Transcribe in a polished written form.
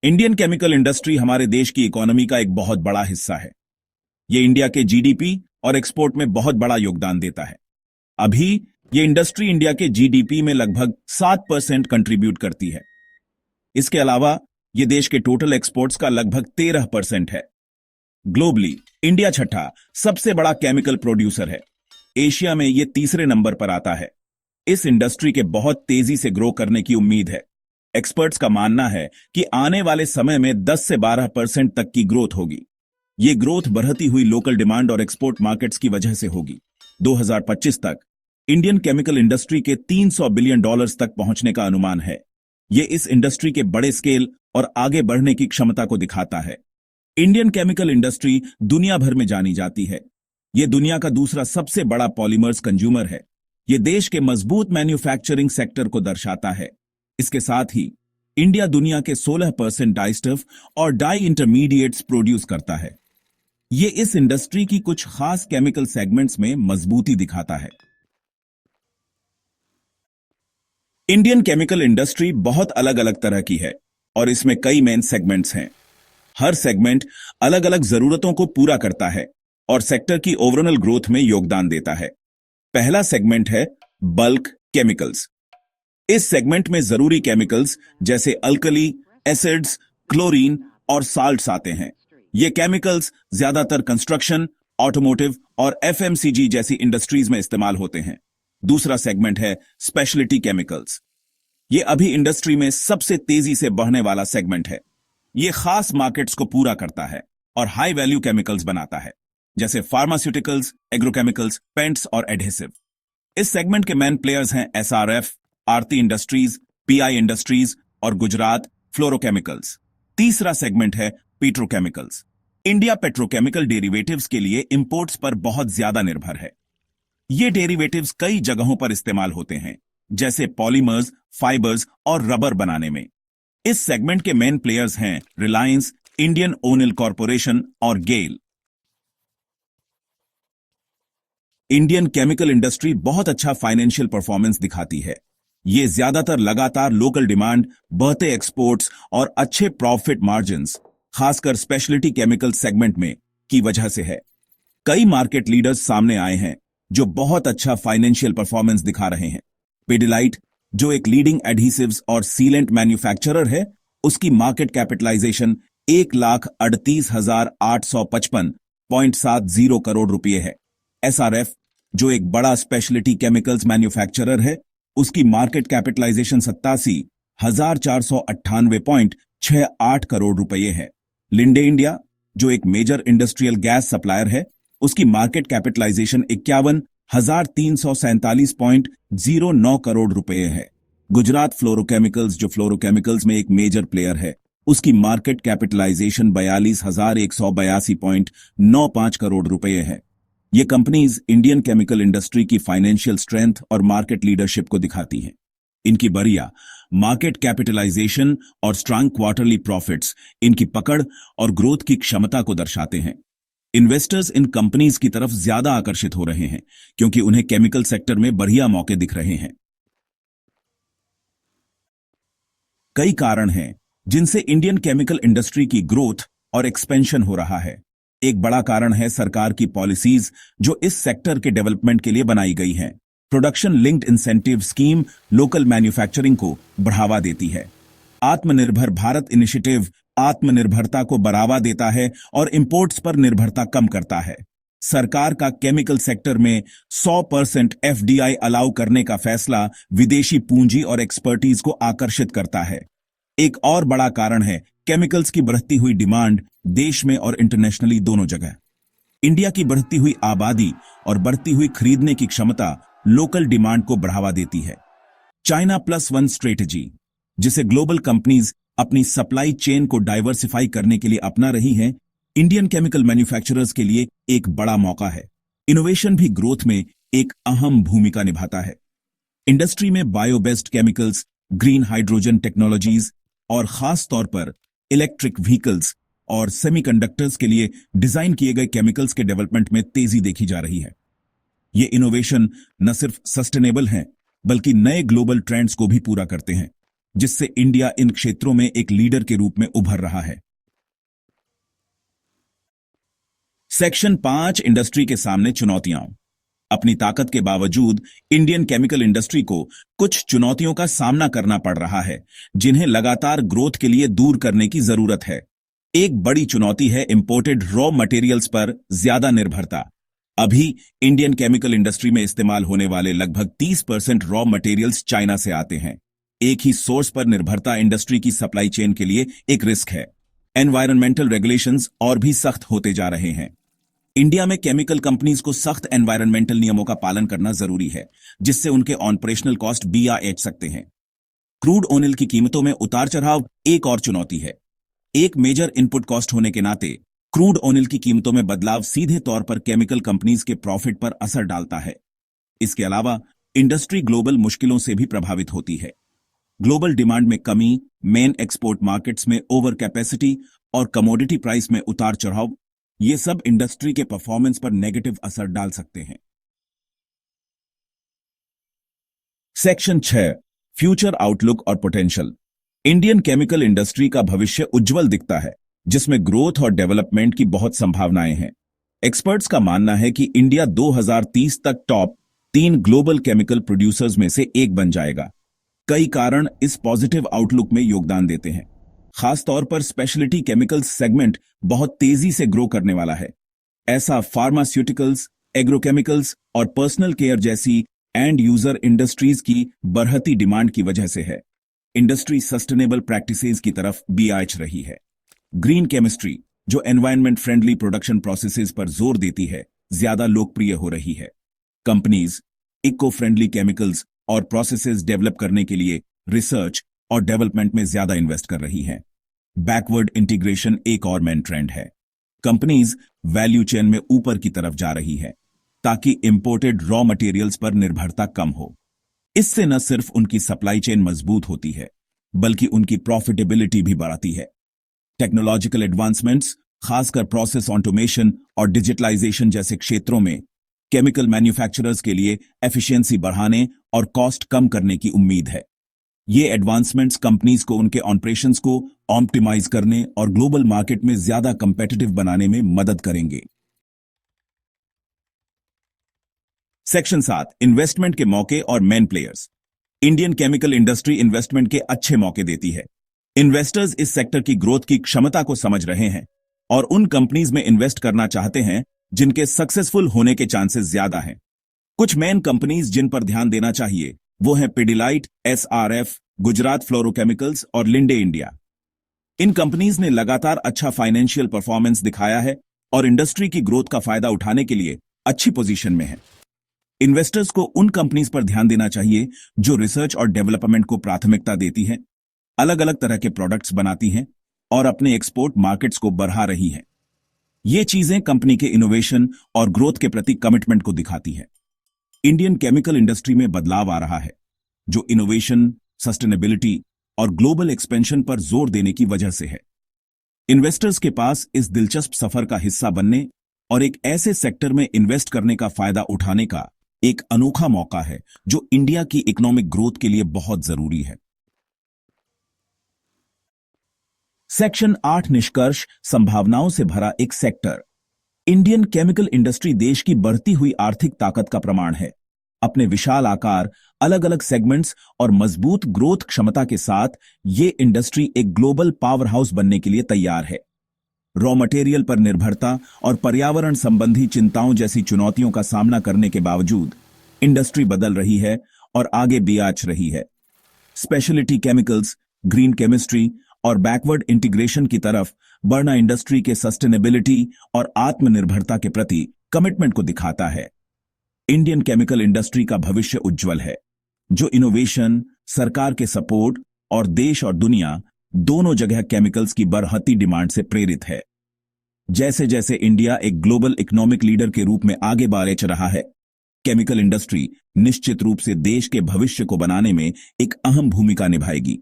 Indian chemical industry हमारे देश की इकोनॉमी का एक बहुत बड़ा हिस्सा है। ये इंडिया के जीडीपी और एक्सपोर्ट में बहुत बड़ा योगदान देता है। अभी ये इंडस्ट्री इंडिया के जीडीपी में लगभग 7% कंट्रीब्यूट करती है। इसके अलावा ये देश के टोटल एक्सपोर्ट्स का लगभग 13% है। ग्लोबली इंडिया छठा सबसे बड़ा केमिकल प्रोड्यूसर है। एशिया में ये तीसरे नंबर पर आता है। इस इंडस्ट्री के बहुत तेजी से ग्रो करने की उम्मीद है। एक्सपर्ट्स का मानना है कि आने वाले समय में 10 से 12% तक की ग्रोथ होगी। ये ग्रोथ बढ़ती हुई लोकल डिमांड और एक्सपोर्ट मार्केट्स की वजह से होगी। 2025 तक इंडियन केमिकल इंडस्ट्री के $300 बिलियन तक पहुंचने का अनुमान है। ये इस इंडस्ट्री के बड़े स्केल और आगे बढ़ने की क्षमता को दिखाता है। इंडियन केमिकल इंडस्ट्री दुनिया भर में जानी जाती है। ये दुनिया का दूसरा सबसे बड़ा पॉलीमर्स कंज्यूमर है। ये देश के मजबूत मैन्युफैक्चरिंग सेक्टर को दर्शाता है। इसके साथ ही इंडिया दुनिया के 16% डाइस्टफ और डाई इंटरमीडिएट्स प्रोड्यूस करता है। ये इस इंडस्ट्री की कुछ खास केमिकल सेगमेंट्स में मजबूती दिखाता है। इंडियन केमिकल इंडस्ट्री बहुत अलग अलग तरह की है और इसमें कई मेन सेगमेंट्स हैं। हर सेगमेंट अलग अलग जरूरतों को पूरा करता है और सेक्टर की ओवरऑल ग्रोथ में योगदान देता है। पहला सेगमेंट है बल्क केमिकल्स। इस सेगमेंट में जरूरी केमिकल्स जैसे अल्कली, एसिड्स, क्लोरीन और साल्ट्स आते हैं। ये केमिकल्स ज्यादातर कंस्ट्रक्शन, ऑटोमोटिव और एफएमसीजी जैसी इंडस्ट्रीज में इस्तेमाल होते हैं। दूसरा सेगमेंट है स्पेशलिटी केमिकल्स। ये अभी इंडस्ट्री में सबसे तेजी से बढ़ने वाला सेगमेंट है। ये खास मार्केट्स को पूरा करता है और हाई वैल्यू केमिकल्स बनाता है, जैसे फार्मास्यूटिकल्स, एग्रोकेमिकल्स, पेंट्स और एडहेसिव। इस सेगमेंट के मेन प्लेयर्स हैं एसआरएफ, आरती इंडस्ट्रीज, पीआई इंडस्ट्रीज और गुजरात फ्लोरोकेमिकल्स। तीसरा सेगमेंट है पेट्रोकेमिकल्स। इंडिया पेट्रोकेमिकल डेरिवेटिव्स के लिए इंपोर्ट्स पर बहुत ज्यादा निर्भर है। ये डेरिवेटिव्स कई जगहों पर इस्तेमाल होते हैं, जैसे पॉलीमर्स, फाइबर्स और रबर बनाने में। इस सेगमेंट के मेन प्लेयर्स हैं रिलायंस, इंडियन ओनिल कॉर्पोरेशन और गेल। इंडियन केमिकल इंडस्ट्री बहुत अच्छा फाइनेंशियल परफॉर्मेंस दिखाती है। ये ज्यादातर लगातार लोकल डिमांड, बढ़ते एक्सपोर्ट्स और अच्छे प्रॉफिट मार्जिन्स, खासकर स्पेशलिटी केमिकल सेगमेंट में की वजह से है। कई मार्केट लीडर्स सामने आए हैं जो बहुत अच्छा फाइनेंशियल परफॉर्मेंस दिखा रहे हैं। पिडिलाइट, जो एक लीडिंग एडहेसिव्स और सीलेंट मैन्युफैक्चरर है, उसकी मार्केट कैपिटलाइजेशन 1,38,855.70 करोड़ रुपए है। एसआरएफ, जो एक बड़ा स्पेशलिटी केमिकल्स मैन्युफैक्चरर है, उसकी मार्केट कैपिटलाइजेशन 87,498.68 करोड़ रुपए है। लिंडे इंडिया, जो एक मेजर इंडस्ट्रियल गैस सप्लायर है, उसकी मार्केट कैपिटलाइजेशन 51,347.09 करोड़ रुपए है। गुजरात फ्लोरोकेमिकल्स, जो फ्लोरोकेमिकल्स में एक मेजर प्लेयर है, उसकी मार्केट कैपिटलाइजेशन 42,182.95 करोड़ रुपए है। ये कंपनीज इंडियन केमिकल इंडस्ट्री की फाइनेंशियल स्ट्रेंथ और मार्केट लीडरशिप को दिखाती हैं। इनकी बढ़िया मार्केट कैपिटलाइजेशन और स्ट्रांग क्वार्टरली प्रॉफिट्स इनकी पकड़ और ग्रोथ की क्षमता को दर्शाते हैं। इन्वेस्टर्स इन कंपनीज की तरफ ज्यादा आकर्षित हो रहे हैं क्योंकि उन्हें केमिकल सेक्टर में बढ़िया मौके दिख रहे हैं। कई कारण हैं जिनसे इंडियन केमिकल इंडस्ट्री की ग्रोथ और एक्सपेंशन हो रहा है। एक बड़ा कारण है सरकार की पॉलिसीज जो इस सेक्टर के डेवलपमेंट के लिए बनाई गई हैं। Production linked incentive scheme local manufacturing को बढ़ावा देती है। आत्मनिर्भर भारत इनिशिएटिव आत्मनिर्भरता को बढ़ावा देता है और इंपोर्ट्स पर निर्भरता कम करता है। सरकार का केमिकल सेक्टर में 100% एफडीआई अलाउ करने का फैसला विदेशी पूंजी और एक्सपर्टीज को आकर्षित करता है। एक और बड़ा कारण है केमिकल्स की बढ़ती हुई डिमांड देश में और इंटरनेशनली दोनों जगह। इंडिया की बढ़ती हुई आबादी और बढ़ती हुई खरीदने की क्षमता लोकल डिमांड को बढ़ावा देती है। चाइना प्लस वन स्ट्रेटजी, जिसे ग्लोबल कंपनीज अपनी सप्लाई चेन को डाइवर्सिफाई करने के लिए अपना रही हैं, इंडियन केमिकल मैन्युफैक्चरर्स के लिए एक बड़ा मौका है। इनोवेशन भी ग्रोथ में एक अहम भूमिका निभाता है। इंडस्ट्री में bio based chemicals, green hydrogen technologies और खास तौर पर इलेक्ट्रिक व्हीकल्स और सेमीकंडक्टर्स के लिए डिजाइन किए गए केमिकल्स के डेवलपमेंट में तेजी देखी जा रही है। ये इनोवेशन न सिर्फ सस्टेनेबल हैं, बल्कि नए ग्लोबल ट्रेंड्स को भी पूरा करते हैं। जिससे इंडिया इन क्षेत्रों में एक लीडर के रूप में उभर रहा है। सेक्शन 5 इंडस्ट्री के सामने चुनौतियां। अपनी ताकत के बावजूद इंडियन केमिकल इंडस्ट्री को कुछ चुनौतियों का सामना करना पड़ रहा है, जिन्हें लगातार ग्रोथ के लिए दूर करने की जरूरत है। एक बड़ी चुनौती है इंपोर्टेड रॉ मटेरियल्स पर ज्यादा निर्भरता। अभी इंडियन केमिकल इंडस्ट्री में इस्तेमाल होने वाले लगभग 30% रॉ मटेरियल्स चाइना से आते हैं। एक ही सोर्स पर निर्भरता इंडस्ट्री की सप्लाई चेन के लिए एक रिस्क है। एनवायरमेंटल रेगुलेशंस और भी सख्त होते जा रहे हैं। इंडिया में केमिकल कंपनीज को सख्त एनवायरमेंटल नियमों का पालन करना जरूरी है, जिससे उनके ऑपरेशनल कॉस्ट भी एच सकते हैं। क्रूड ऑयल की कीमतों में उतार चढ़ाव एक और चुनौती है। एक मेजर इनपुट कॉस्ट होने के नाते क्रूड ऑयल की कीमतों में बदलाव सीधे तौर पर केमिकल कंपनीज के प्रॉफिट पर असर डालता है। इसके अलावा इंडस्ट्री ग्लोबल मुश्किलों से भी प्रभावित होती है। ग्लोबल डिमांड में कमी, मेन एक्सपोर्ट मार्केट्स में ओवर कैपेसिटी और कमोडिटी प्राइस में उतार चढ़ाव, ये सब इंडस्ट्री के परफॉर्मेंस पर नेगेटिव असर डाल सकते हैं। सेक्शन 6 फ्यूचर आउटलुक और पोटेंशियल। इंडियन केमिकल इंडस्ट्री का भविष्य उज्जवल दिखता है, जिसमें ग्रोथ और डेवलपमेंट की बहुत संभावनाएं हैं। एक्सपर्ट्स का मानना है कि इंडिया 2030 तक टॉप 3 ग्लोबल केमिकल प्रोड्यूसर्स में से एक बन जाएगा। कई कारण इस पॉजिटिव आउटलुक में योगदान देते हैं। खासतौर पर स्पेशलिटी केमिकल्स सेगमेंट बहुत तेजी से ग्रो करने वाला है। ऐसा फार्मास्यूटिकल्स, एग्रोकेमिकल्स और पर्सनल केयर जैसी एंड यूजर इंडस्ट्रीज की बढ़ती डिमांड की वजह से है। इंडस्ट्री सस्टेनेबल प्रैक्टिसेस की तरफ भी आंच रही है। ग्रीन केमिस्ट्री, जो एनवायरनमेंट फ्रेंडली प्रोडक्शन प्रोसेसेस पर जोर देती है, ज्यादा लोकप्रिय हो रही है। कंपनीज इको फ्रेंडली केमिकल्स और प्रोसेसेस डेवलप करने के लिए रिसर्च और डेवलपमेंट में ज्यादा इन्वेस्ट कर रही हैं। बैकवर्ड इंटीग्रेशन एक और मेन ट्रेंड है। कंपनीज वैल्यू चेन में ऊपर की तरफ जा रही है, ताकि इंपोर्टेड रॉ मटेरियल्स पर निर्भरता कम हो। इससे न सिर्फ उनकी सप्लाई चेन मजबूत होती है, बल्कि उनकी प्रॉफिटेबिलिटी भी बढ़ती है। टेक्नोलॉजिकल एडवांसमेंट्स, खासकर प्रोसेस ऑटोमेशन और डिजिटलाइजेशन जैसे क्षेत्रों में केमिकल मैन्युफैक्चरर्स के लिए एफिशिएंसी बढ़ाने और कॉस्ट कम करने की उम्मीद है। ये एडवांसमेंट्स कंपनीज को उनके ऑपरेशंस को ऑप्टिमाइज करने और ग्लोबल मार्केट में ज्यादा कंपेटिटिव बनाने में मदद करेंगे। सेक्शन 7 इन्वेस्टमेंट के मौके और main players. Indian chemical industry investment के अच्छे मौके देती है। इन्वेस्टर्स इस सेक्टर की ग्रोथ की क्षमता को समझ रहे हैं और उन कंपनीज में इन्वेस्ट करना चाहते हैं जिनके सक्सेसफुल होने के चांसेस ज्यादा हैं। कुछ मेन कंपनीज जिन पर ध्यान देना चाहिए वो हैं पिडिलाइट, SRF, गुजरात फ्लोरोकेमिकल्स और लिंडे इंडिया। इन कंपनीज ने लगातार अच्छा फाइनेंशियल परफॉर्मेंस दिखाया है और इंडस्ट्री की ग्रोथ का फायदा उठाने के लिए अच्छी पोजीशन में है। इन्वेस्टर्स को उन कंपनीज पर ध्यान देना चाहिए जो रिसर्च और डेवलपमेंट को प्राथमिकता देती हैं, अलग अलग तरह के प्रोडक्ट्स बनाती हैं और अपने एक्सपोर्ट मार्केट्स को बढ़ा रही हैं। ये चीजें कंपनी के इनोवेशन और ग्रोथ के प्रति कमिटमेंट को दिखाती है। इंडियन केमिकल इंडस्ट्री में बदलाव आ रहा है, जो इनोवेशन, सस्टेनेबिलिटी और ग्लोबल एक्सपेंशन पर जोर देने की वजह से है। इन्वेस्टर्स के पास इस दिलचस्प सफर का हिस्सा बनने और एक ऐसे सेक्टर में इन्वेस्ट करने का फायदा उठाने का एक अनोखा मौका है जो इंडिया की इकोनॉमिक ग्रोथ के लिए बहुत जरूरी है। सेक्शन 8 निष्कर्ष संभावनाओं से भरा एक सेक्टर। इंडियन केमिकल इंडस्ट्री देश की बढ़ती हुई आर्थिक ताकत का प्रमाण है। अपने विशाल आकार, अलग अलग सेगमेंट्स और मजबूत ग्रोथ क्षमता के साथ ये इंडस्ट्री एक ग्लोबल पावर हाउस बनने के लिए तैयार है। रॉ मटेरियल पर निर्भरता और पर्यावरण संबंधी चिंताओं जैसी चुनौतियों का सामना करने के बावजूद इंडस्ट्री बदल रही है और आगे भी आंच रही है। स्पेशलिटी केमिकल्स, ग्रीन केमिस्ट्री और बैकवर्ड इंटीग्रेशन की तरफ बढ़ना इंडस्ट्री के सस्टेनेबिलिटी और आत्मनिर्भरता के प्रति कमिटमेंट को दिखाता है। इंडियन केमिकल इंडस्ट्री का भविष्य उज्जवल है, जो इनोवेशन, सरकार के सपोर्ट और देश और दुनिया दोनों जगह केमिकल्स की बढ़ती डिमांड से प्रेरित है। जैसे जैसे इंडिया एक ग्लोबल इकोनॉमिक लीडर के रूप में आगे बढ़ रहा है, केमिकल इंडस्ट्री निश्चित रूप से देश के भविष्य को बनाने में एक अहम भूमिका निभाएगी।